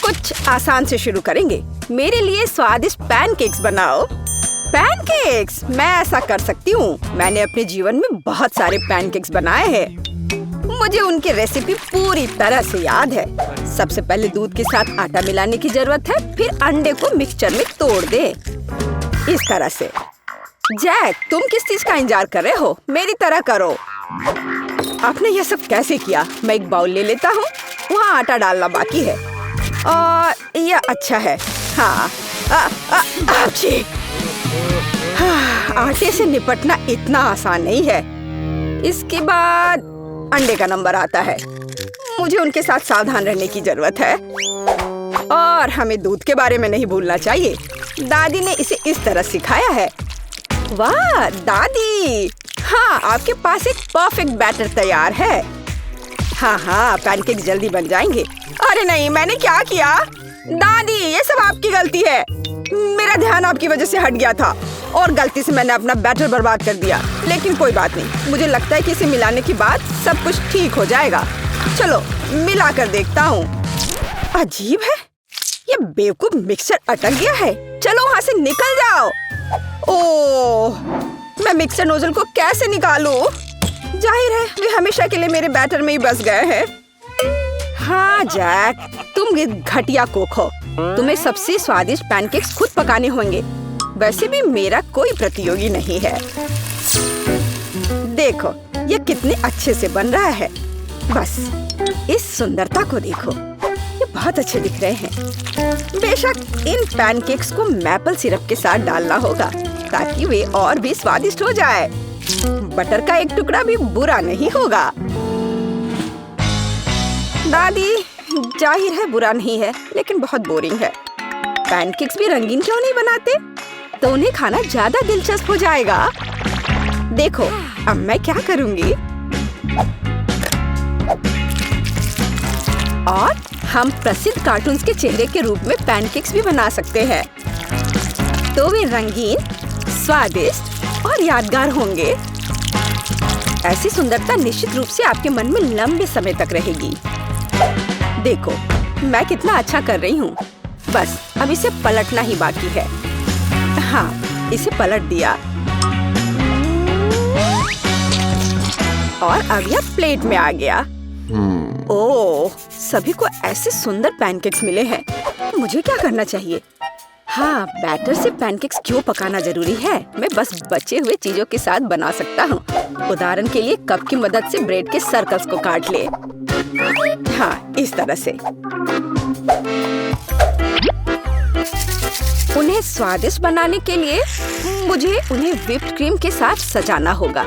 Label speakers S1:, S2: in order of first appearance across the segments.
S1: कुछ आसान से शुरू करेंगे। मेरे लिए स्वादिष्ट पैनकेक्स बनाओ। पैनकेक्स? मैं ऐसा कर सकती हूँ। मैंने अपने जीवन में बहुत सारे पैनकेक्स बनाए हैं। मुझे उनकी रेसिपी पूरी तरह से याद है। सबसे पहले दूध के साथ आटा मिलाने की जरूरत है, फिर अंडे को मिक्सचर में तोड़ दे इस तरह से। जैक, तुम किस चीज का इंतजार कर रहे हो? मेरी तरह करो। आपने ये सब कैसे किया? मैं एक बाउल ले लेता हूँ। वहाँ आटा डालना बाकी है और यह अच्छा है। हाँ, आटे से निपटना इतना आसान नहीं है। इसके बाद अंडे का नंबर आता है। मुझे उनके साथ सावधान रहने की जरूरत है और हमें दूध के बारे में नहीं भूलना चाहिए। दादी ने इसे इस तरह सिखाया है। वाह दादी! हाँ, आपके पास एक परफेक्ट बैटर तैयार है। हाँ, पैनकेक जल्दी बन जाएंगे। अरे नहीं, मैंने क्या किया? दादी, ये सब आपकी गलती है। मेरा ध्यान आपकी वजह से हट गया था और गलती से मैंने अपना बैटर बर्बाद कर दिया। लेकिन कोई बात नहीं, मुझे लगता है कि इसे मिलाने के बाद सब कुछ ठीक हो जाएगा। चलो मिला कर देखता हूँ। अजीब है, ये बेवकूफ मिक्सर अटक गया है। चलो वहाँ से निकल जाओ। ओह, मैं मिक्सर नोजल को कैसे निकालूं? जाहिर है वे हमेशा के लिए मेरे बैटर में ही बस गए हैं। हाँ जैक, तुम घटिया कुक हो। तुम्हें सबसे स्वादिष्ट पैनकेक्स खुद पकाने होंगे। वैसे भी मेरा कोई प्रतियोगी नहीं है। देखो ये कितने अच्छे से बन रहा है। बस इस सुंदरता को देखो, ये बहुत अच्छे दिख रहे हैं। बेशक इन पैनकेक्स को मैपल सिरप के साथ डालना होगा ताकि वे और भी स्वादिष्ट हो जाए। बटर का एक टुकड़ा भी बुरा नहीं होगा। दादी, जाहिर है बुरा नहीं है, लेकिन बहुत बोरिंग है। पैनकेक्स भी रंगीन क्यों नहीं बनाते? तो उन्हें खाना ज्यादा दिलचस्प हो जाएगा। देखो अब मैं क्या करूंगी। और हम प्रसिद्ध कार्टून्स के चेहरे के रूप में पैनकेक्स भी बना सकते हैं। तो वे रंगीन, स्वादिष्ट और यादगार होंगे। ऐसी सुंदरता निश्चित रूप से आपके मन में लंबे समय तक रहेगी। देखो मैं कितना अच्छा कर रही हूँ। बस अब इसे पलटना ही बाकी है। हाँ, इसे पलट दिया और अब यह प्लेट में आ गया। ओह, सभी को ऐसे सुंदर पैनकेक्स मिले हैं। मुझे क्या करना चाहिए? हाँ, बैटर से पैनकेक्स क्यों पकाना जरूरी है? मैं बस बचे हुए चीजों के साथ बना सकता हूँ। उदाहरण के लिए कप की मदद से ब्रेड के सर्कल्स को काट ले। हाँ, इस तरह से। उन्हें स्वादिष्ट बनाने के लिए मुझे उन्हें व्हिप्ड क्रीम के साथ सजाना होगा।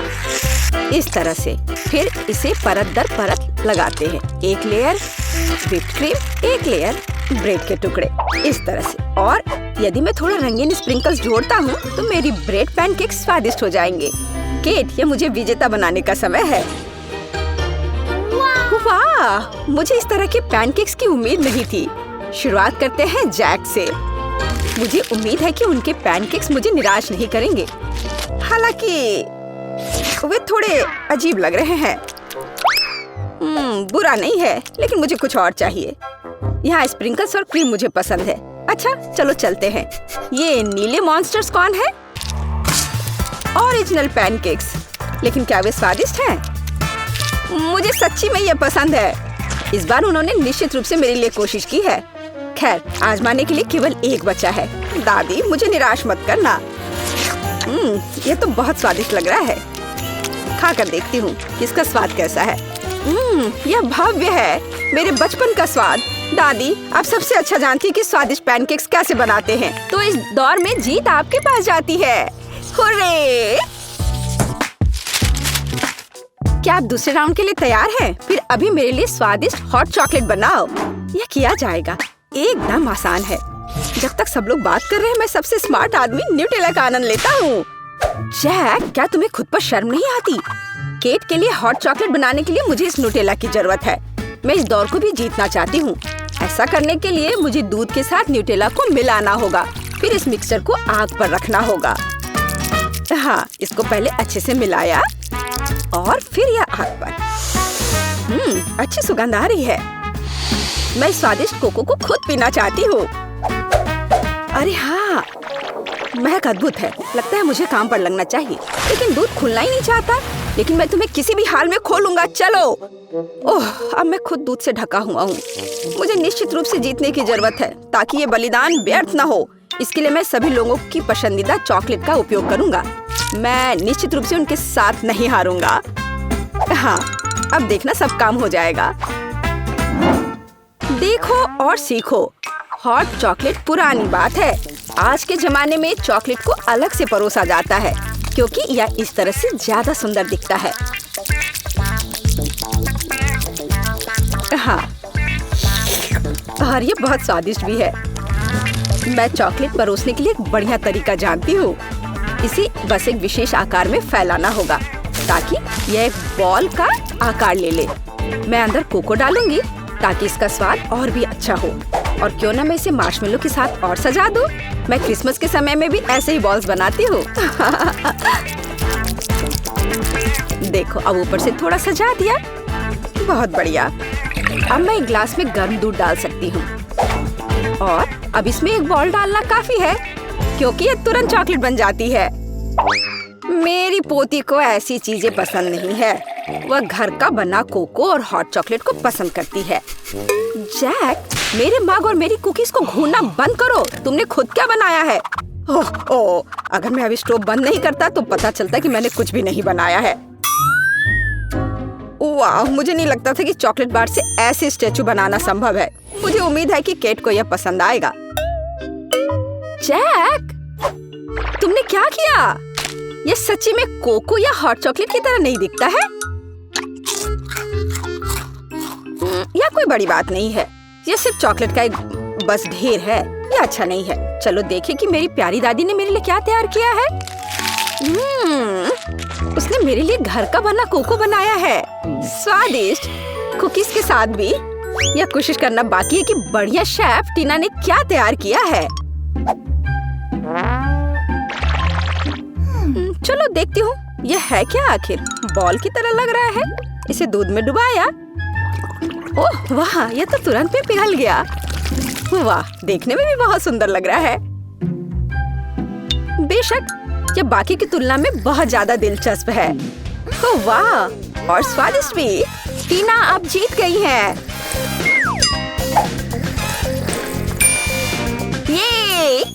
S1: इस तरह से। फिर इसे परत दर परत लगाते हैं। एक लेयर व्हिप्ड क्रीम, एक लेयर ब्रेड के टुकड़े, इस तरह से। और यदि मैं थोड़ा रंगीन स्प्रिंकल्स जोड़ता हूँ तो मेरी ब्रेड पैनकेक स्वादिष्ट हो जाएंगे। केट, ये मुझे विजेता बनाने का समय है। वाह, मुझे इस तरह के पैनकेक्स की उम्मीद नहीं थी। शुरुआत करते हैं जैक से। मुझे उम्मीद है कि उनके पैनकेक्स मुझे निराश नहीं करेंगे। हालांकि वे थोड़े अजीब लग रहे हैं। बुरा नहीं है, लेकिन मुझे कुछ और चाहिए। यहाँ स्प्रिंकल्स और क्रीम मुझे पसंद है। अच्छा, चलो चलते हैं। ये नीले मॉन्स्टर्स कौन है? Original pancakes. लेकिन क्या वे स्वादिष्ट हैं? मुझे सच्ची में ये पसंद है। इस बार उन्होंने निश्चित रूप से मेरे लिए कोशिश की है। खैर, आजमाने के लिए केवल एक बचा है। दादी, मुझे निराश मत करना। ये तो बहुत स्वादिष्ट लग रहा है। खा कर देखती हूँ कि इसका स्वाद कैसा है। यह भव्य है, मेरे बचपन का स्वाद। दादी, आप सबसे अच्छा जानती हैं कि स्वादिष्ट पैनकेक्स कैसे बनाते हैं। तो इस दौर में जीत आपके पास जाती है। हुर्रे! क्या आप दूसरे राउंड के लिए तैयार हैं? फिर अभी मेरे लिए स्वादिष्ट हॉट चॉकलेट बनाओ। यह किया जाएगा। एकदम आसान है। जब तक सब लोग बात कर रहे हैं, मैं सबसे स्मार्ट आदमी न्यूटेला का आनंद लेता हूँ। जैक, क्या तुम्हें खुद पर शर्म नहीं आती? केट के लिए हॉट चॉकलेट बनाने के लिए मुझे इस न्यूटेला की जरूरत है। मैं इस दौर को भी जीतना चाहती हूँ। ऐसा करने के लिए मुझे दूध के साथ न्यूटेला को मिलाना होगा। फिर इस मिक्सचर को आग पर रखना होगा। हाँ, इसको पहले अच्छे से मिलाया और फिर यह आग पर। अच्छी सुगंध आ रही है। मैं स्वादिष्ट कोको को खुद पीना चाहती हूँ। अरे हाँ, महक अद्भुत है। लगता है मुझे काम पर लगना चाहिए, लेकिन दूध खुलना ही नहीं चाहता। लेकिन मैं तुम्हें किसी भी हाल में खोलूंगा, चलो। ओह, अब मैं खुद दूध से ढका हुआ हूँ। मुझे निश्चित रूप से जीतने की जरूरत है ताकि ये बलिदान व्यर्थ न हो। इसके लिए मैं सभी लोगों की पसंदीदा चॉकलेट का उपयोग करूंगा। मैं निश्चित रूप से उनके साथ नहीं हारूंगा। हाँ, अब देखना सब काम हो जाएगा। देखो और सीखो। हॉट चॉकलेट पुरानी बात है। आज के जमाने में चॉकलेट को अलग से परोसा जाता है क्योंकि यह इस तरह से ज्यादा सुंदर दिखता है। हाँ, और ये बहुत स्वादिष्ट भी है। मैं चॉकलेट परोसने के लिए एक बढ़िया तरीका जानती हूँ। इसे बस एक विशेष आकार में फैलाना होगा ताकि यह एक बॉल का आकार ले ले। मैं अंदर कोको डालूंगी ताकि इसका स्वाद और भी अच्छा हो। और क्यों ना मैं इसे मार्शमेलो के साथ और सजा दूं? मैं क्रिसमस के समय में भी ऐसे ही बॉल्स बनाती हूँ। देखो, अब ऊपर से थोड़ा सजा दिया। बहुत बढ़िया। अब मैं एक ग्लास में गर्म दूध डाल सकती हूँ और अब इसमें एक बॉल डालना काफी है क्योंकि ये तुरंत चॉकलेट बन जाती है। मेरी पोती को ऐसी चीजें पसंद नहीं है। वह घर का बना कोको और हॉट चॉकलेट को पसंद करती है। जैक, मेरे मग और मेरी कुकीज को घूरना बंद करो। तुमने खुद क्या बनाया है? ओह, अगर मैं अभी स्टोव बंद नहीं करता तो पता चलता कि मैंने कुछ भी नहीं बनाया है। वाह, मुझे नहीं लगता था कि चॉकलेट बार से ऐसे स्टैचू बनाना संभव है। मुझे उम्मीद है कि केट को यह पसंद आएगा। जैक, तुमने क्या किया? यह सच्ची में कोको या हॉट चॉकलेट की तरह नहीं दिखता है। यह कोई बड़ी बात नहीं है। यह सिर्फ चॉकलेट का एक बस ढेर है। यह अच्छा नहीं है। चलो देखें कि मेरी प्यारी दादी ने मेरे लिए क्या तैयार किया है। उसने मेरे लिए घर का बना कोको बनाया है, स्वादिष्ट कुकीज के साथ भी। यह कोशिश करना बाकी है कि बढ़िया शेफ टीना ने क्या तैयार किया है। चलो देखती हूँ यह है क्या आखिर। बॉल की तरह लग रहा है। इसे दूध में डुबाया। ओह वाह, यह तो तुरंत में पिघल गया। वाह, देखने में भी बहुत सुंदर लग रहा है। बेशक यह बाकी की तुलना में बहुत ज्यादा दिलचस्प है। ओह वाह, और स्वादिष्ट भी। टीना अब जीत गई है।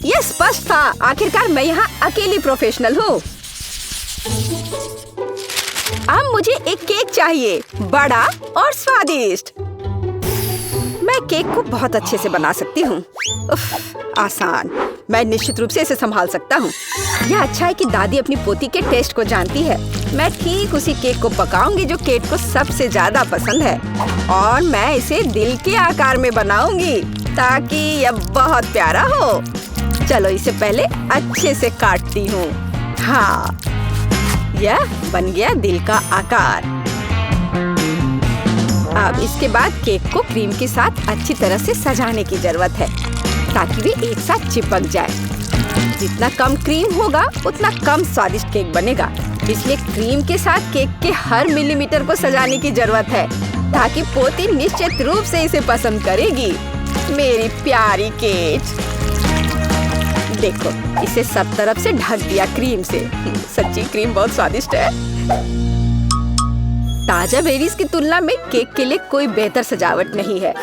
S1: ये स्पष्ट था। आखिरकार मैं यहाँ अकेली प्रोफेशनल हूँ। अब मुझे एक केक चाहिए, बड़ा और स्वादिष्ट। मैं केक को बहुत अच्छे से बना सकती हूँ। आसान। मैं निश्चित रूप से इसे संभाल सकता हूँ। यह अच्छा है कि दादी अपनी पोती के टेस्ट को जानती है। मैं ठीक उसी केक को पकाऊंगी जो केट को सबसे ज्यादा पसंद है और मैं इसे दिल के आकार में बनाऊंगी ताकि यह बहुत प्यारा हो। चलो इसे पहले अच्छे से काटती हूँ। हाँ, यह बन गया दिल का आकार। अब इसके बाद केक को क्रीम के साथ अच्छी तरह से सजाने की जरूरत है ताकि वे एक साथ चिपक जाए। जितना कम क्रीम होगा उतना कम स्वादिष्ट केक बनेगा। इसलिए क्रीम के साथ केक के हर मिलीमीटर को सजाने की जरूरत है ताकि पोती निश्चित रूप से इसे पसंद करेगी। मेरी प्यारी केट, देखो इसे सब तरफ से ढक दिया क्रीम से। सच्ची क्रीम बहुत स्वादिष्ट है। ताजा बेरीज की तुलना में केक के लिए कोई बेहतर सजावट नहीं है।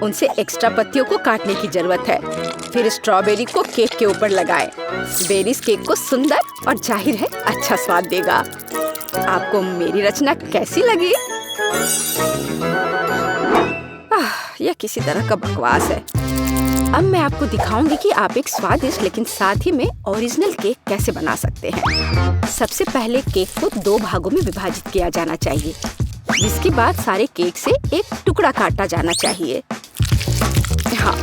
S1: उनसे एक्स्ट्रा पत्तियों को काटने की जरूरत है। फिर स्ट्रॉबेरी को केक के ऊपर लगाएं। बेरीज केक को सुंदर और जाहिर है अच्छा स्वाद देगा। आपको मेरी रचना कैसी लगी? यह किसी तरह का बकवास है। अब मैं आपको दिखाऊंगी कि आप एक स्वादिष्ट लेकिन साथ ही में ओरिजिनल केक कैसे बना सकते हैं। सबसे पहले केक को 2 भागों में विभाजित किया जाना चाहिए, जिसके बाद सारे केक से एक टुकड़ा काटा जाना चाहिए। हाँ,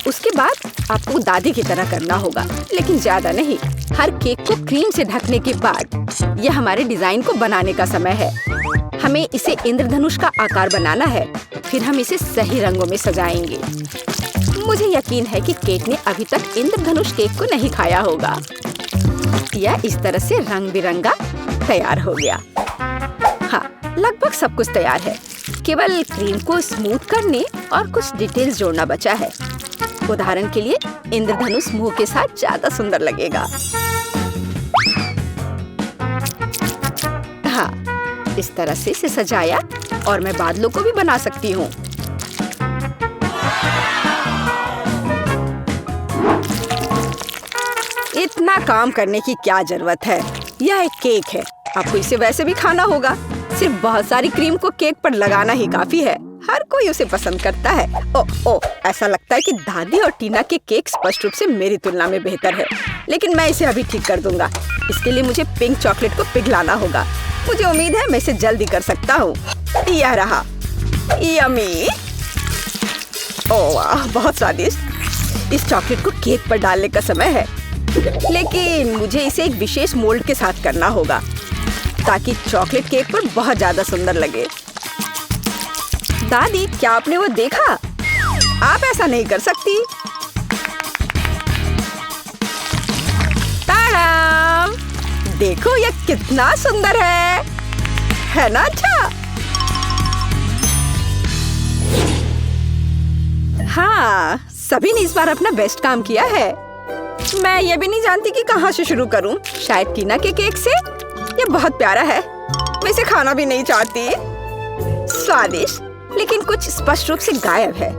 S1: उसके बाद आपको दादी की तरह करना होगा, लेकिन ज्यादा नहीं। हर केक को क्रीम से ढकने के बाद यह हमारे डिजाइन को बनाने का समय है। हमें इसे इंद्रधनुष का आकार बनाना है। फिर हम इसे सही रंगों में सजाएंगे। मुझे यकीन है कि केक ने अभी तक इंद्रधनुष केक को नहीं खाया होगा। यह इस तरह से रंग बिरंगा तैयार हो गया। हाँ, लगभग सब कुछ तैयार है। केवल क्रीम को स्मूथ करने और कुछ डिटेल्स जोड़ना बचा है। उदाहरण के लिए इंद्रधनुष मुंह के साथ ज्यादा सुंदर लगेगा। हाँ, इस तरह से इसे सजाया और मैं बादलों को भी बना सकती हूँ। इतना काम करने की क्या जरूरत है? यह एक केक है, आपको इसे वैसे भी खाना होगा। सिर्फ बहुत सारी क्रीम को केक पर लगाना ही काफी है। हर कोई उसे पसंद करता है। ओ, ऐसा लगता है कि दादी और टीना के केक स्पष्ट रूप से मेरी तुलना में बेहतर है, लेकिन मैं इसे अभी ठीक कर दूंगा। इसके लिए मुझे पिंक चॉकलेट को पिघलाना होगा। मुझे उम्मीद है मैं इसे जल्दी कर सकता हूँ। यह रहा, यम्मी। ओह वाह, बहुत स्वादिष्ट। इस चॉकलेट को केक पर डालने का समय है, लेकिन मुझे इसे एक विशेष मोल्ड के साथ करना होगा ताकि चॉकलेट केक पर बहुत ज्यादा सुंदर लगे। दादी, क्या आपने वो देखा? आप ऐसा नहीं कर सकती। ताड़ाम! देखो यह कितना सुंदर है ना? अच्छा, हाँ, सभी ने इस बार अपना बेस्ट काम किया है। मैं ये भी नहीं जानती कि कहाँ से शुरू करूं। शायद टीना के केक से। ये बहुत प्यारा है, मैं इसे खाना भी नहीं चाहती। स्वादिष्ट, लेकिन कुछ स्पष्ट रूप से गायब है।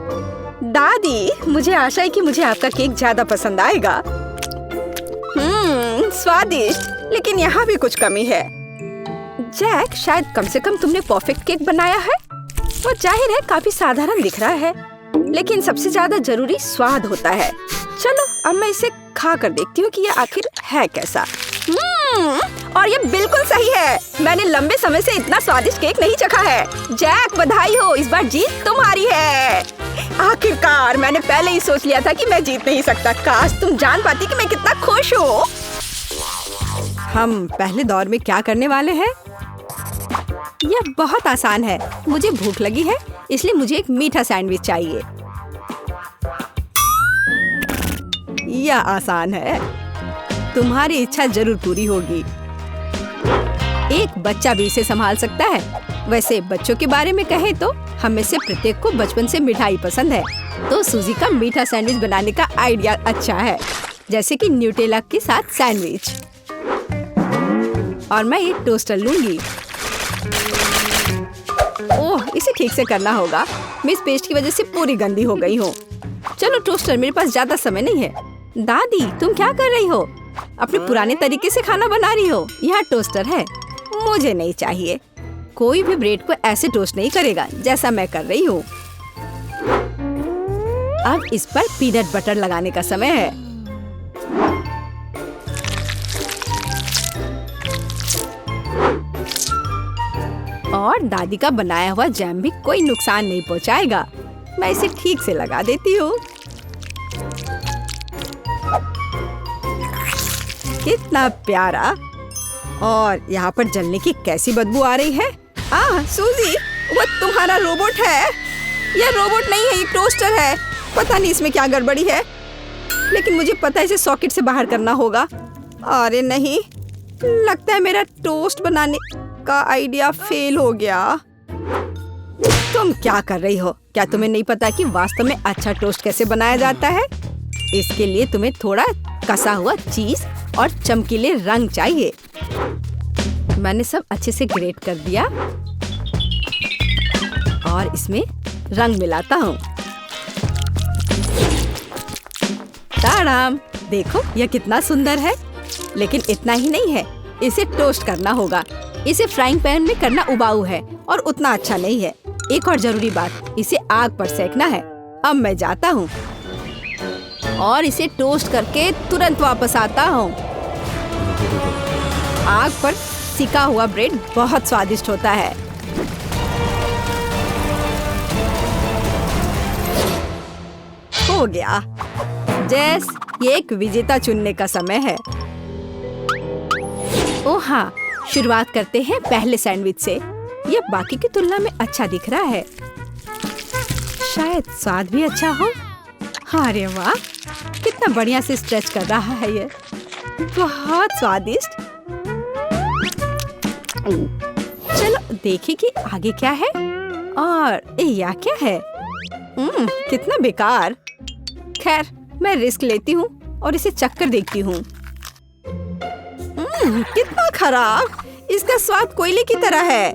S1: दादी, मुझे आशा है कि मुझे आपका केक ज्यादा पसंद आएगा। स्वादिष्ट, लेकिन यहाँ भी कुछ कमी है। जैक, शायद कम से कम तुमने परफेक्ट केक बनाया है। वो जाहिर है काफी साधारण दिख रहा है, लेकिन सबसे ज्यादा जरूरी स्वाद होता है। चलो अब मैं इसे खा कर देखती हूँ कि ये आखिर है कैसा। और ये बिल्कुल सही है। मैंने लंबे समय से इतना स्वादिष्ट केक नहीं चखा है। जैक, बधाई हो, इस बार जीत तुम्हारी है। आखिरकार, मैंने पहले ही सोच लिया था कि मैं जीत नहीं सकता। काश तुम जान पाती कि मैं कितना खुश हूँ। हम पहले दौर में क्या करने वाले हैं? यह बहुत आसान है। मुझे भूख लगी है, इसलिए मुझे एक मीठा सैंडविच चाहिए। यह आसान है, तुम्हारी इच्छा जरूर पूरी होगी। एक बच्चा भी इसे संभाल सकता है। वैसे बच्चों के बारे में कहें तो हम में से प्रत्येक को बचपन से मिठाई पसंद है, तो सूजी का मीठा सैंडविच बनाने का आइडिया अच्छा है, जैसे कि न्यूटेला के साथ सैंडविच। और मैं एक टोस्टर लूंगी। ओह, इसे ठीक से करना होगा। मैं इस पेस्ट की वजह से पूरी गंदी हो गई हूँ। चलो टोस्टर, मेरे पास ज्यादा समय नहीं है। दादी, तुम क्या कर रही हो? अपने पुराने तरीके से खाना बना रही हो। यहाँ टोस्टर है, मुझे नहीं चाहिए। कोई भी ब्रेड को ऐसे टोस्ट नहीं करेगा जैसा मैं कर रही हूँ। अब इस पर पीनट बटर लगाने का समय है। और दादी का बनाया हुआ जैम भी कोई नुकसान नहीं पहुँचाएगा। मैं इसे ठीक से लगा देती हूँ। कितना प्यारा। और यहाँ पर जलने की कैसी बदबू आ रही है। सूजी, वो तुम्हारा रोबोट है। यह रोबोट नहीं है, ये टोस्टर है। पता नहीं इसमें क्या गड़बड़ी है, लेकिन मुझे पता है इसे सॉकेट से बाहर करना होगा। अरे नहीं, लगता है मेरा टोस्ट बनाने का आइडिया फेल हो गया। तुम क्या कर रही हो? क्या तुम्हें नहीं पता कि वास्तव में अच्छा टोस्ट कैसे बनाया जाता है? इसके लिए तुम्हें थोड़ा कसा हुआ चीज और चमकीले रंग चाहिए। मैंने सब अच्छे से ग्रेट कर दिया और इसमें रंग मिलाता हूँ। ताड़ाम! देखो यह कितना सुंदर है। लेकिन इतना ही नहीं है, इसे टोस्ट करना होगा। इसे फ्राइंग पैन में करना उबाऊ है और उतना अच्छा नहीं है। एक और जरूरी बात, इसे आग पर सेकना है। अब मैं जाता हूँ और इसे टोस्ट करके तुरंत वापस आता हूँ। आग पर सिका हुआ ब्रेड बहुत स्वादिष्ट होता है। हो गया। जेस, ये एक विजेता चुनने का समय है। ओह हाँ, शुरुआत करते हैं पहले सैंडविच से। यह बाकी की तुलना में अच्छा दिख रहा है। शायद स्वाद भी अच्छा हो। अरे वाह, कितना बढ़िया से स्ट्रेच कर रहा है ये। बहुत स्वादिष्ट। चलो देखे कि आगे क्या है। और यह क्या है? कितना बेकार। खैर, मैं रिस्क लेती हूँ और इसे चखकर देखती हूँ। कितना खराब। इसका स्वाद कोयले की तरह है।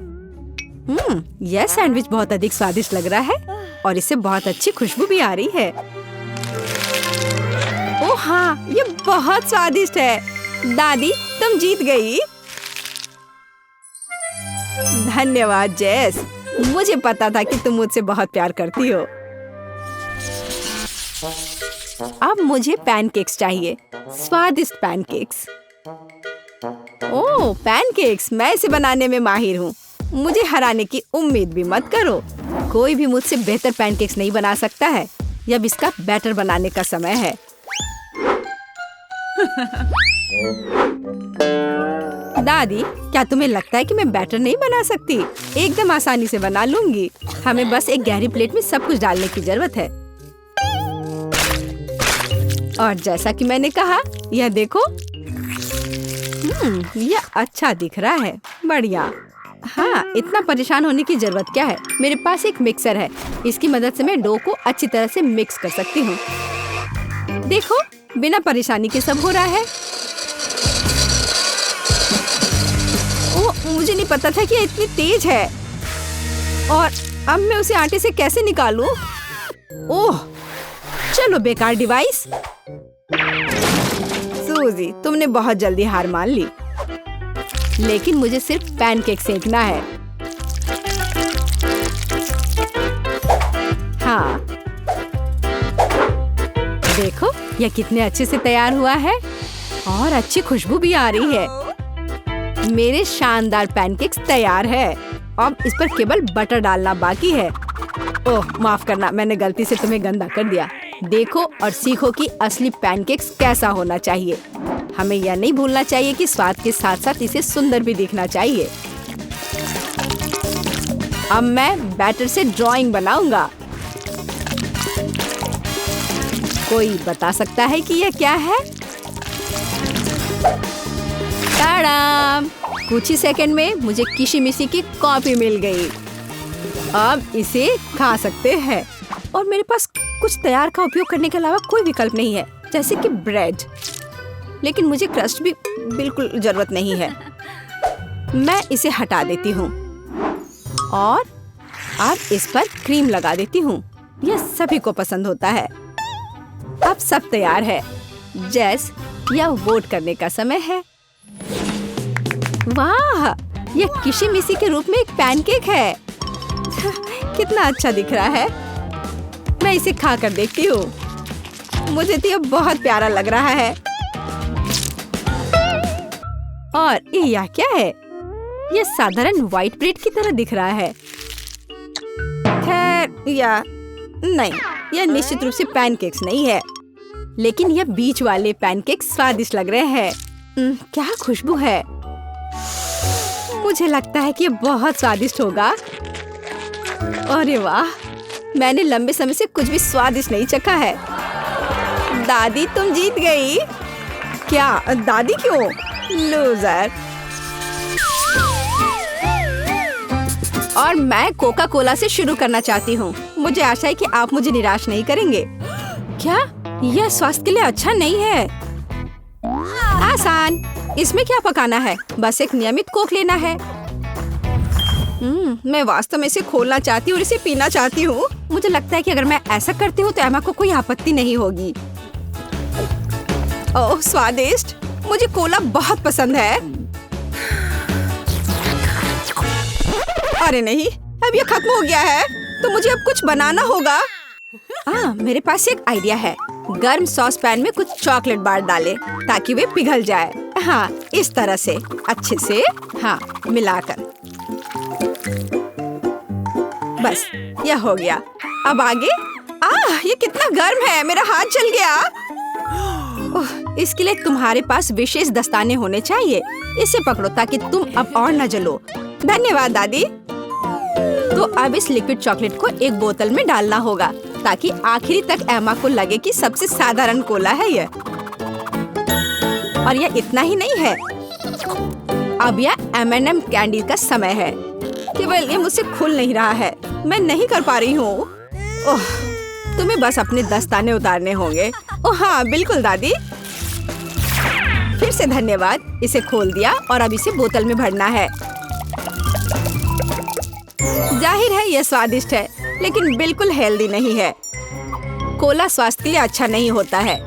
S1: यह सैंडविच बहुत अधिक स्वादिष्ट लग रहा है और इससे बहुत अच्छी खुशबू भी आ रही है। ओह हाँ, ये बहुत स्वादिष्ट है। दादी, तुम जीत गई। धन्यवाद जेस। मुझे पता था कि तुम मुझसे बहुत प्यार करती हो। अब मुझे पैनकेक्स चाहिए, स्वादिष्ट पैनकेक्स। ओह, पैनकेक्स, मैं इसे बनाने में माहिर हूँ। मुझे हराने की उम्मीद भी मत करो। कोई भी मुझसे बेहतर पैनकेक्स नहीं बना सकता है। अब इसका बैटर बनाने का समय है। दादी, क्या तुम्हें लगता है कि मैं बैटर नहीं बना सकती? एकदम आसानी से बना लूंगी। हमें बस एक गहरी प्लेट में सब कुछ डालने की जरूरत है। और जैसा कि मैंने कहा, यह देखो। यह अच्छा दिख रहा है। बढ़िया। हाँ, इतना परेशान होने की जरूरत क्या है? मेरे पास एक मिक्सर है। इसकी मदद से मैं डो को अच्छी तरह से मिक्स कर सकती हूँ। देखो, बिना परेशानी के सब हो रहा है। ओह, मुझे नहीं पता था कि ये इतनी तेज है। और अब मैं उसे आटे से कैसे निकालूं? ओह, चलो बेकार डिवाइस। सूजी, तुमने बहुत जल्दी हार मान ली। लेकिन मुझे सिर्फ पैनकेक सेकना है। हाँ, देखो, यह कितने अच्छे से तैयार हुआ है और अच्छी खुशबू भी आ रही है। मेरे शानदार पैनकेक्स तैयार है। अब इस पर केवल बटर डालना बाकी है। ओह, माफ करना, मैंने गलती से तुम्हें गंदा कर दिया। देखो और सीखो कि असली पैनकेक्स कैसा होना चाहिए। हमें यह नहीं भूलना चाहिए कि स्वाद के साथ साथ इसे सुंदर भी दिखना चाहिए। अब मैं बैटर से ड्राइंग बनाऊंगा। कोई बता सकता है कि यह क्या है? टाडाम! कुछ ही सेकंड में मुझे किशमिशी की कॉफी मिल गई। अब इसे खा सकते हैं। और मेरे पास कुछ तैयार का उपयोग करने के अलावा कोई विकल्प नहीं है, जैसे कि ब्रेड। लेकिन मुझे क्रस्ट भी बिल्कुल जरूरत नहीं है। मैं इसे हटा देती हूँ और अब इस पर क्रीम लगा देती हूँ। यह सभी को पसंद होता है। अब सब तैयार है। जेस, यह वोट करने का समय है। वाह, यह किशमिशी के रूप में एक पैनकेक है। कितना अच्छा दिख रहा है। मैं इसे खा कर देखती हूँ। मुझे तो यह बहुत प्यारा लग रहा है। और यह क्या है? यह साधारण व्हाइट ब्रेड की तरह दिख रहा है। खैर, या नहीं, यह निश्चित रूप से पैनकेक्स नहीं है। लेकिन यह बीच वाले पैनकेक्स स्वादिष्ट लग रहे हैं। क्या खुशबू है। मुझे लगता है कि यह बहुत स्वादिष्ट होगा। अरे वाह, मैंने लंबे समय से कुछ भी स्वादिष्ट नहीं चखा है। दादी, तुम जीत गई। क्या? दादी क्यों? लूजर। और मैं कोका कोला से शुरू करना चाहती हूँ। मुझे आशा है कि आप मुझे निराश नहीं करेंगे। क्या? यह स्वास्थ्य के लिए अच्छा नहीं है। आसान। इसमें क्या पकाना है? बस एक नियमित कोक लेना है। मैं वास्तव में इसे खोलना चाहती हूँ और इसे पीना चाहती हूँ। मुझे लगता है कि अगर मैं ऐसा करती हूँ तो एमा को कोई आपत्ति नहीं होगी। ओह, स्वादिष्ट। मुझे कोला बहुत पसंद है। अरे नहीं, अब ये खत्म हो गया है, तो मुझे अब कुछ बनाना होगा। मेरे पास एक आइडिया है। गर्म सॉस पैन में कुछ चॉकलेट बार डालें ताकि वे पिघल जाए। हाँ, इस तरह से अच्छे से मिलाकर। बस, यह हो गया। अब आगे। ये कितना गर्म है, मेरा हाथ जल गया। इसके लिए तुम्हारे पास विशेष दस्ताने होने चाहिए। इसे पकड़ो ताकि तुम अब और न जलो। धन्यवाद दादी। तो अब इस लिक्विड चॉकलेट को एक बोतल में डालना होगा ताकि आखिरी तक एमा को लगे कि सबसे साधारण कोला है यह। और यह इतना ही नहीं है। अब यह M&M कैंडी का समय है। केवल ये मुझसे खुल नहीं रहा है। मैं नहीं कर पा रही हूँ। ओह, तुम्हें बस अपने दस्ताने उतारने होंगे। ओह हाँ, बिल्कुल दादी। फिर से धन्यवाद। इसे खोल दिया और अब इसे बोतल में भरना है। जाहिर है यह स्वादिष्ट है, लेकिन बिल्कुल हेल्दी नहीं है। कोला स्वास्थ्य के लिए अच्छा नहीं होता है,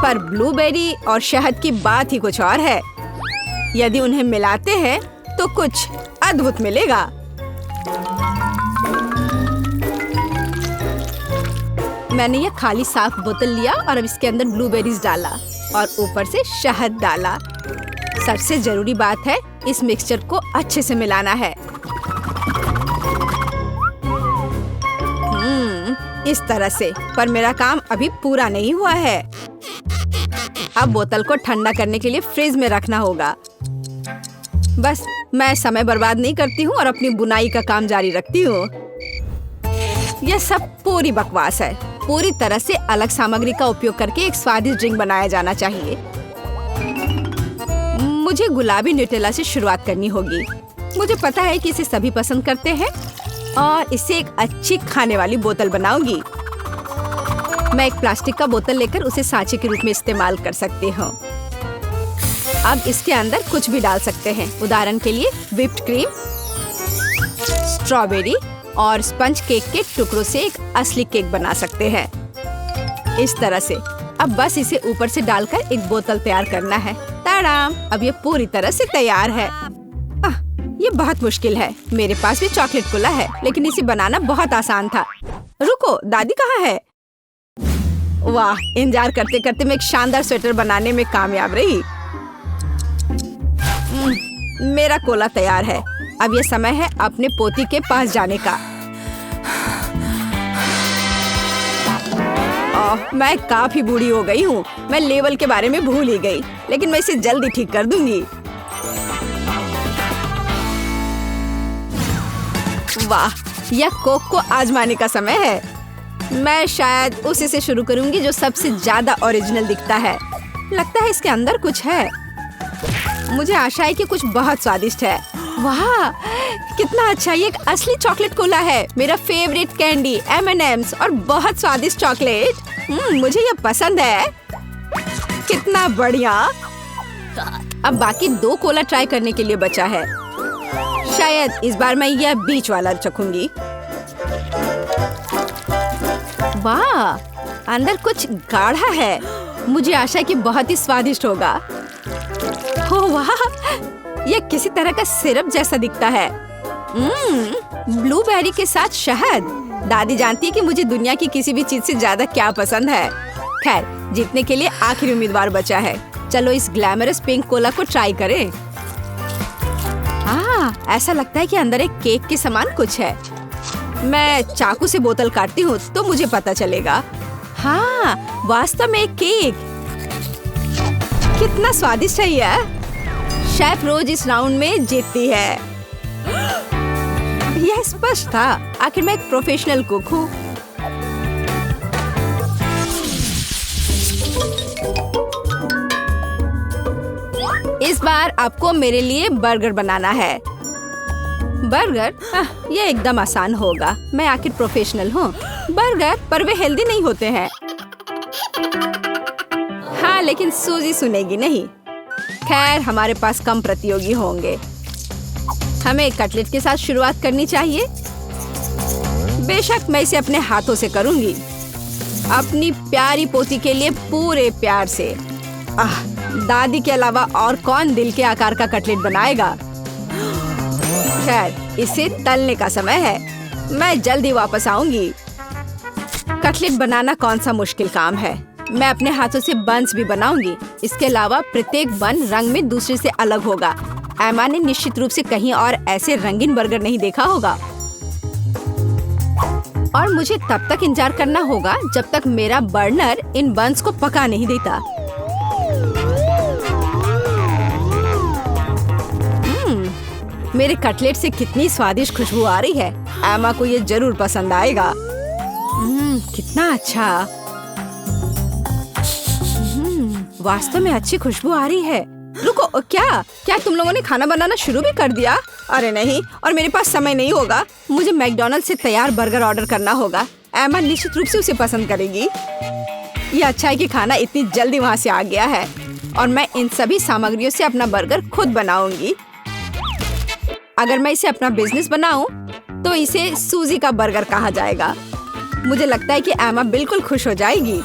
S1: पर ब्लूबेरी और शहद की बात ही कुछ और है। यदि उन्हें मिलाते हैं तो कुछ अद्भुत मिलेगा। मैंने यह खाली साफ बोतल लिया और अब इसके अंदर ब्लूबेरीज डाला और ऊपर से शहद डाला। सबसे जरूरी बात है इस मिक्सचर को अच्छे से मिलाना है। इस तरह से। पर मेरा काम अभी पूरा नहीं हुआ है। अब बोतल को ठंडा करने के लिए फ्रिज में रखना होगा। बस मैं समय बर्बाद नहीं करती हूँ और अपनी बुनाई का काम जारी रखती हूँ। यह सब पूरी बकवास है। पूरी तरह से अलग सामग्री का उपयोग करके एक स्वादिष्ट ड्रिंक बनाया जाना चाहिए। मुझे गुलाबी न्यूटेला से शुरुआत करनी होगी। मुझे पता है कि इसे सभी पसंद करते हैं और इससे एक अच्छी खाने वाली बोतल बनाऊंगी। मैं एक प्लास्टिक का बोतल लेकर उसे सांचे के रूप में इस्तेमाल कर सकती हूँ। अब इसके अंदर कुछ भी डाल सकते हैं। उदाहरण के लिए व्हिप्ड क्रीम, स्ट्रॉबेरी और स्पंज केक के टुकड़ों से एक असली केक बना सकते हैं। इस तरह से। अब बस इसे ऊपर से डालकर एक बोतल तैयार करना है। ताड़ाम! अब ये पूरी तरह से तैयार है। ये बहुत मुश्किल है। मेरे पास भी चॉकलेट कोला है, लेकिन इसे बनाना बहुत आसान था। रुको, दादी कहाँ है? वाह, इंतजार करते करते मैं एक शानदार स्वेटर बनाने में कामयाब रही। मेरा कोला तैयार है। अब यह समय है अपने पोती के पास जाने का। मैं काफी बूढ़ी हो गई हूँ। मैं लेवल के बारे में भूल ही गई, लेकिन मैं इसे जल्दी ठीक कर दूंगी। वाह, यह कोक को आजमाने का समय है। मैं शायद उसी से शुरू करूंगी जो सबसे ज्यादा ओरिजिनल दिखता है। लगता है इसके अंदर कुछ है। मुझे आशा है कि कुछ बहुत स्वादिष्ट है। वाह, कितना अच्छा! ये एक असली चॉकलेट कोला है। मेरा फेवरेट कैंडी M&M's और बहुत स्वादिष्ट चॉकलेट। मुझे ये पसंद है। कितना बढ़िया! अब बाकी 2 कोला ट्राई करने के लिए बचा है। शायद इस बार मैं यह बीच वाला चखूंगी। वाह, अंदर कुछ गाढ़ा है। मुझे आशा है कि बहुत ही स्वादिष्ट होगा। ओह वाह, यह किसी तरह का सिरप जैसा दिखता है। ब्लूबेरी के साथ शहद। दादी जानती है कि मुझे दुनिया की किसी भी चीज से ज्यादा क्या पसंद है। खैर, जीतने के लिए आखिरी उम्मीदवार बचा है। चलो इस ग्लैमरस पिंक कोला को ट्राई करें। ऐसा लगता है कि अंदर एक केक के समान कुछ है। मैं चाकू से बोतल काटती हूँ तो मुझे पता चलेगा। हाँ, वास्तव में एक केक। कितना स्वादिष्ट है यह। शेफ रोज इस राउंड में जीतती है। यह स्पष्ट था। आखिर मैं एक प्रोफेशनल कुक हूँ। इस बार आपको मेरे लिए बर्गर बनाना है। बर्गर? यह एकदम आसान होगा। मैं आखिर प्रोफेशनल हूँ। बर्गर, पर वे हेल्दी नहीं होते हैं। हाँ, लेकिन सूजी सुनेगी नहीं। खैर, हमारे पास कम प्रतियोगी होंगे। हमें कटलेट के साथ शुरुआत करनी चाहिए। बेशक मैं इसे अपने हाथों से करूंगी, अपनी प्यारी पोती के लिए पूरे प्यार से। दादी के अलावा और कौन दिल के आकार का कटलेट बनाएगा। खैर, इसे तलने का समय है। मैं जल्दी वापस आऊंगी। कटलेट बनाना कौन सा मुश्किल काम है। मैं अपने हाथों से बंस भी बनाऊंगी। इसके अलावा प्रत्येक बन रंग में दूसरे से अलग होगा। एमा ने निश्चित रूप से कहीं और ऐसे रंगीन बर्गर नहीं देखा होगा। और मुझे तब तक इंतजार करना होगा जब तक मेरा बर्नर इन बंस को पका नहीं देता। मेरे कटलेट से कितनी स्वादिष्ट खुशबू आ रही है। एमा को ये जरूर पसंद आएगा। कितना अच्छा। वास्तव में अच्छी खुशबू आ रही है। रुको, क्या तुम लोगों ने खाना बनाना शुरू भी कर दिया? अरे नहीं, और मेरे पास समय नहीं होगा। मुझे मैकडॉनल्ड से तैयार बर्गर ऑर्डर करना होगा। एमा निश्चित रूप से उसे पसंद करेगी। ये अच्छा है कि खाना इतनी जल्दी वहाँ से आ गया है और मैं इन सभी सामग्रियों से अपना बर्गर खुद बनाऊंगी। अगर मैं इसे अपना बिजनेस बनाऊं तो इसे सूजी का बर्गर कहा जाएगा। मुझे लगता है कि एमा बिल्कुल खुश हो जाएगी।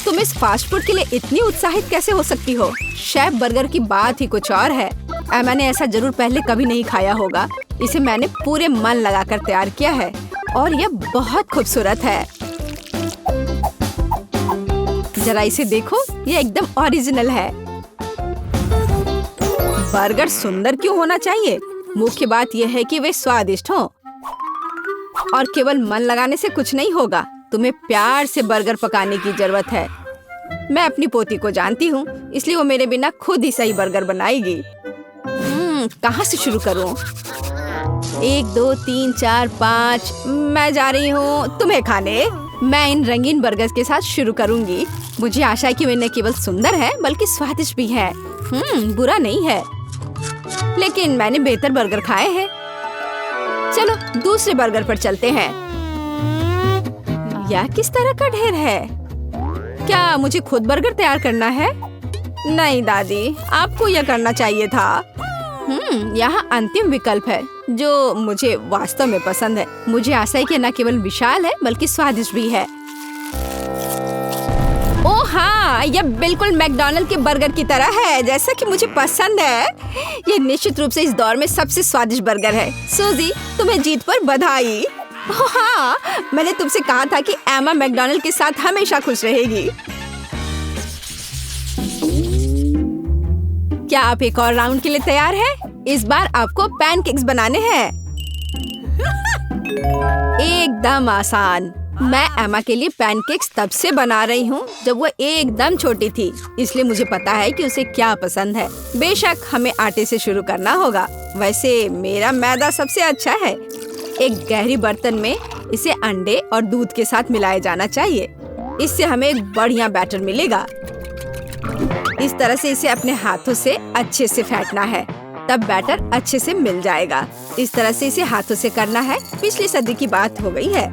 S1: तुम इस फास्ट फूड के लिए इतनी उत्साहित कैसे हो सकती हो? शेफ बर्गर की बात ही कुछ और है। एमा ने ऐसा जरूर पहले कभी नहीं खाया होगा। इसे मैंने पूरे मन लगाकर तैयार किया है और यह बहुत खूबसूरत है। जरा इसे देखो, यह एकदम ओरिजिनल है। बर्गर सुंदर क्यों होना चाहिए? मुख्य बात यह है कि वे स्वादिष्ट हों। और केवल मन लगाने से कुछ नहीं होगा, तुम्हें प्यार से बर्गर पकाने की जरूरत है। मैं अपनी पोती को जानती हूँ, इसलिए वो मेरे बिना खुद ही सही बर्गर बनाएगी। कहाँ से शुरू करूँ? 1 2 3 4 5 मैं जा रही हूँ तुम्हें खाने। मैं इन रंगीन बर्गर्स के साथ शुरू करूँगी। मुझे आशा है कि वे न केवल सुंदर है बल्कि स्वादिष्ट भी है। बुरा नहीं है, लेकिन मैंने बेहतर बर्गर खाए हैं। चलो दूसरे बर्गर पर चलते हैं। यह किस तरह का ढेर है? क्या मुझे खुद बर्गर तैयार करना है? नहीं दादी, आपको यह करना चाहिए था। यहाँ अंतिम विकल्प है जो मुझे वास्तव में पसंद है। मुझे आशा है कि न केवल विशाल है बल्कि स्वादिष्ट भी है। ओह हाँ, यह बिल्कुल मैकडॉनल्ड के बर्गर की तरह है जैसा कि मुझे पसंद है। ये निश्चित रूप से इस दौर में सबसे स्वादिष्ट बर्गर है। सूजी, तुम्हें जीत पर बधाई। ओह हाँ, मैंने तुमसे कहा था कि एमा मैकडॉनल्ड के साथ हमेशा खुश रहेगी। क्या आप एक और राउंड के लिए तैयार हैं? इस बार आपको पैनकेक्स बनाने हैं। एकदम आसान। मैं एमा के लिए पैनकेक्स तब से बना रही हूँ जब वो एकदम छोटी थी, इसलिए मुझे पता है कि उसे क्या पसंद है। बेशक हमें आटे से शुरू करना होगा। वैसे मेरा मैदा सबसे अच्छा है। एक गहरी बर्तन में इसे अंडे और दूध के साथ मिलाया जाना चाहिए। इससे हमें एक बढ़िया बैटर मिलेगा। इस तरह से इसे अपने हाथों से अच्छे से फेंटना है, तब बैटर अच्छे से मिल जाएगा। इस तरह से इसे हाथों से करना है। पिछली सदी की बात हो गई है।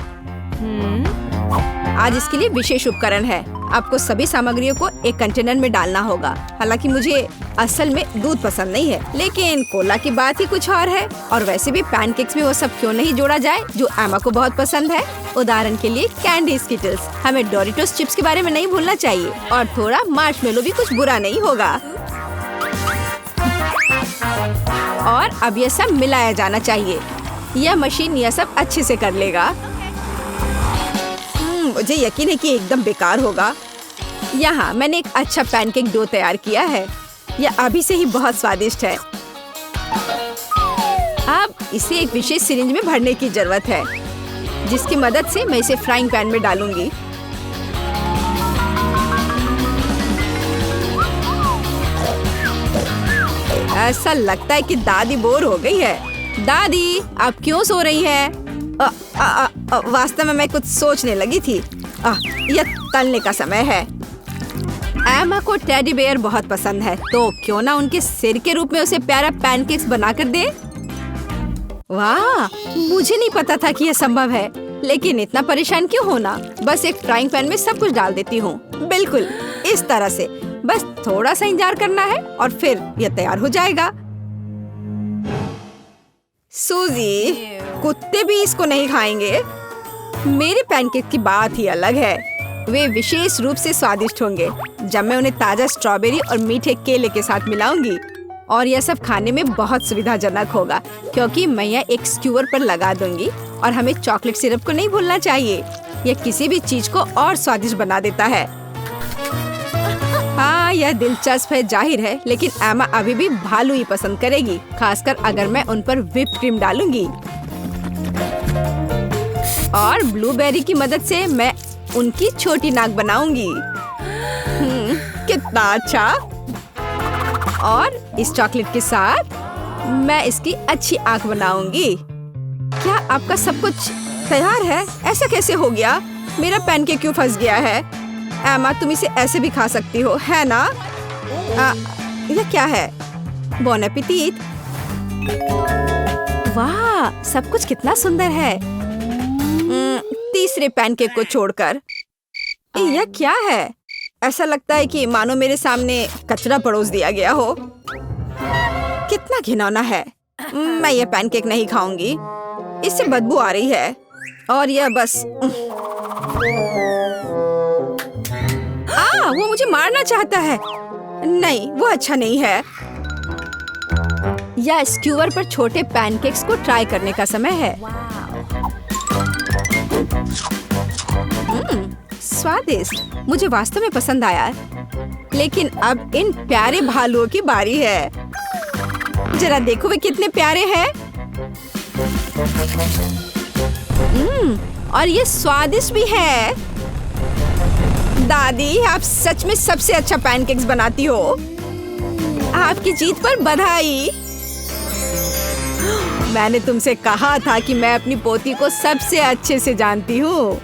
S1: आज इसके लिए विशेष उपकरण है। आपको सभी सामग्रियों को एक कंटेनर में डालना होगा। हालांकि मुझे असल में दूध पसंद नहीं है, लेकिन कोला की बात ही कुछ और है। और वैसे भी पैनकेक्स में वो सब क्यों नहीं जोड़ा जाए जो एमा को बहुत पसंद है। उदाहरण के लिए कैंडी स्किटल्स। हमें डोरिटोस चिप्स के बारे में नहीं भूलना चाहिए, और थोड़ा मार्शमेलो भी कुछ बुरा नहीं होगा। और अब यह सब मिलाया जाना चाहिए। यह मशीन यह सब अच्छे से कर लेगा। मुझे यकीन है कि एकदम बेकार होगा। यहाँ मैंने एक अच्छा पैनकेक डो तैयार किया है। यह अभी से ही बहुत स्वादिष्ट है। अब इसे एक विशेष सिरिंज में भरने की जरूरत है, जिसकी मदद से मैं इसे फ्राइंग पैन में डालूंगी। ऐसा लगता है कि दादी बोर हो गई है। दादी, आप क्यों सो रही हैं? वास्तव में मैं कुछ सोचने लगी थी। यह तलने का समय है। एमा को टेडी बेयर बहुत पसंद है, तो क्यों ना उनके सिर के रूप में उसे प्यारा पैनकेक्स बनाकर दे। वाह, मुझे नहीं पता था कि यह संभव है, लेकिन इतना परेशान क्यों होना। बस एक फ्राइंग पैन में सब कुछ डाल देती हूँ। बिल्कुल इस तरह से। बस थोड़ा सा इंतजार करना है और फिर यह तैयार हो जाएगा। सूजी, कुत्ते भी इसको नहीं खाएंगे। मेरे पैनकेक की बात ही अलग है। वे विशेष रूप से स्वादिष्ट होंगे जब मैं उन्हें ताजा स्ट्रॉबेरी और मीठे केले के साथ मिलाऊंगी। और यह सब खाने में बहुत सुविधाजनक होगा, क्योंकि मैं यह एक स्क्यूअर पर लगा दूंगी। और हमें चॉकलेट सिरप को नहीं भूलना चाहिए। यह किसी भी चीज को और स्वादिष्ट बना देता है। हाँ, यह दिलचस्प है जाहिर है, लेकिन एमा अभी भी भालू ही पसंद करेगी, खासकर अगर मैं उन पर व्हिप क्रीम डालूंगी। और ब्लूबेरी की मदद से मैं उनकी छोटी नाक बनाऊंगी। कितना अच्छा। और इस चॉकलेट के साथ मैं इसकी अच्छी आंख बनाऊंगी। क्या आपका सब कुछ तैयार है? ऐसा कैसे हो गया? मेरा पैनकेक क्यों फंस गया है? एमा, तुम इसे ऐसे भी खा सकती हो, है ना? यह क्या है? बॉन एपेटीट। वाह, सब कुछ कितना सुंदर है। तीसरे पैनकेक को छोड़कर। यह क्या है? ऐसा लगता है कि मानो मेरे सामने कचरा परोस दिया गया हो। कितना घिनौना है। मैं ये पैनकेक नहीं खाऊंगी। इससे बदबू आ रही है और यह बस वो मुझे मारना चाहता है। नहीं, वो अच्छा नहीं है। या स्क्यूअर पर छोटे पैनकेक्स को ट्राई करने का समय है। स्वादिष्ट, मुझे वास्तव में पसंद आया। लेकिन अब इन प्यारे भालुओं की बारी है। जरा देखो वे कितने प्यारे हैं। और ये स्वादिष्ट भी है। दादी, आप सच में सबसे अच्छा पैनकेक्स बनाती हो। आपकी जीत पर बधाई। मैंने तुमसे कहा था कि मैं अपनी पोती को सबसे अच्छे से जानती हूँ।